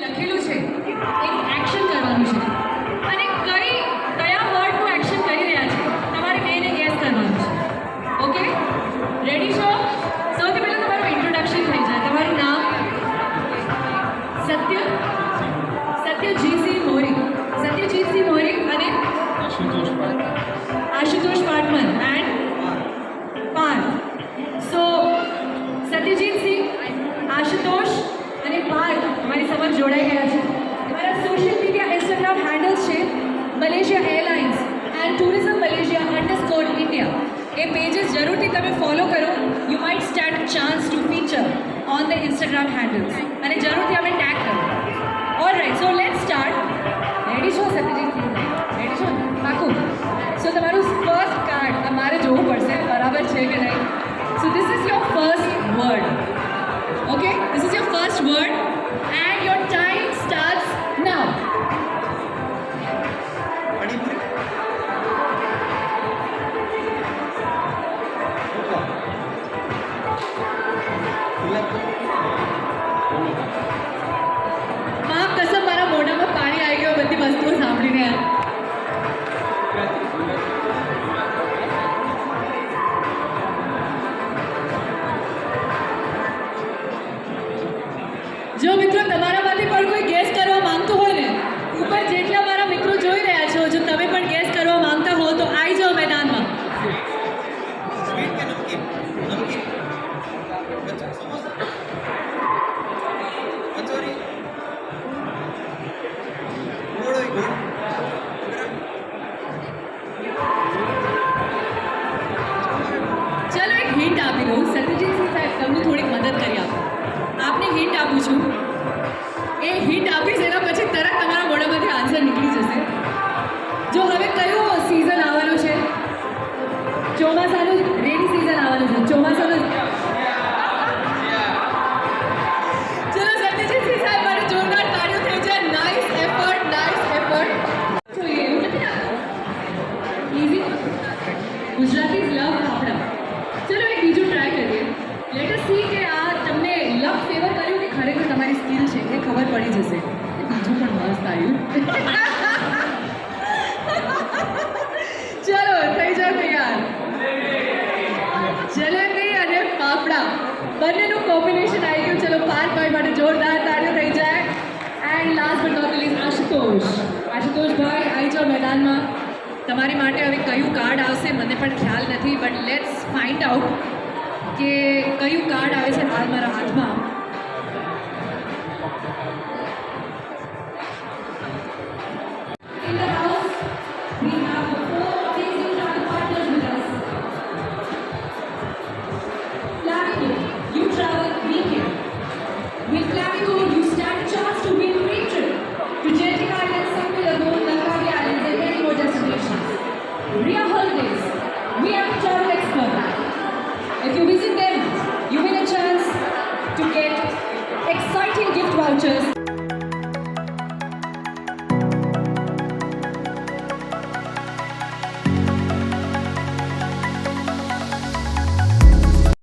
લખેલું છે એક એક્શન કરવાનું છે અને કયા વર્ડનું એક્શન કરી રહ્યા છે તમારે કહીને ગેસ કરવાનું છે. ઓકે, રેડી છો? સૌથી પહેલાં તમારું ઇન્ટ્રોડક્શન થઈ જાય. તમારું નામ? સત્યજીતસિંહ મોરી. સત્યજીતસિંહ મોરી અને આશુતોષ પાટમન એન્ડ પાર્થ. સો સત્યજીતસિંહ, આશુતોષ અને પાર્થ અમારી સમજ જોડાઈ ગયા છે. તમારા સોશિયલ મીડિયા ઇન્સ્ટાગ્રામ હેન્ડલ્સ છે Malaysia Airlines and Tourism Malaysia _India. એ પેજીસ જરૂરથી તમે ફોલો કરો. You might stand chance to feature on the Instagram handles અને જરૂરથી અમે ટેગ કરો. All right, so let start. Ready છો સત્યજીત? રેડી છો? પાકું? સો તમારું ફર્સ્ટ કાર્ડ અમારે જોવું પડશે બરાબર છે કે નહીં. So this is your first word. Okay, this is your first word and your time starts now. માફ કસમ, મારા મોઢામાં પાણી આવી ગયો બધી વસ્તુઓ સાંભળીને. જો મિત્રો તમારામાંથી પણ કોઈ ગેસ કરવા માંગતું હોય ને, ઉપર જેટલા મારા મિત્રો જોઈ રહ્યા છો, જો તમે પણ ગેસ કરવા માંગતા હો તો આવી જાઓ મેદાનમાં. સ્વીટ કે નમકીન? નમકીન. કચોરી. ગોળ. ચલો એક હિન્ટ આપી દઉં. સત્યજીતસિંહ સાહેબ, તમને થોડીક મદદ કરી આપો. આપને હિન્ટ આપું છું. એ હિન્ટ આપીશ એના પછી તરત તમારા મોઢામાંથી આન્સર નીકળી જશે. જો હવે કયું સિઝન આવવાનું છે? ચોમાસાનું રેની સિઝન આવવાનું છે. ચોમાસાનું. ચલો સત્યજીતસિંહ સાહેબ માટે જોરદાર તાળીઓ થઈ જાય. Nice effort, nice effort. જોઈએ એવું નથી લાગતું? ઇઝી. ગુજરાતી લવ આપણા. ચલો એક બીજું ટ્રાય કરીએ. લેટ અસ સી કે આ તમને લક ફેવર કર્યું કે ખરેખર તમારી સ્કિલ છે એ ખબર પડી જશે. બીજું પણ મસ્ત આવ્યું. ચલો થઈ જાવ તૈયાર. જલેબી અને ફાફડા બંનેનું કોમ્બિનેશન આવી ગયું. ચલો પાર્થભાઈ માટે જોરદાર તાળીઓ થઈ જાય. And last but not least આશુતોષભાઈ આવી જાઓ મેદાનમાં. તમારી માટે હવે કયું કાર્ડ આવશે મને પણ ખ્યાલ નથી, બટ લેટ્સ ફાઇન્ડ આઉટ કે કયું કાર્ડ આવે છે હાલ મારા હાથમાં. In the house, we have 4 amazing travel partners with us. Flamingo, you travel weekend. With Flamingo, you stand a chance to win free trip to Genting Island, Sunday Lagoon, Langkawi Islands, and many more destinations. Ria Holidays, we have a travel expert. If you visit them, you win a chance to get exciting gift vouchers.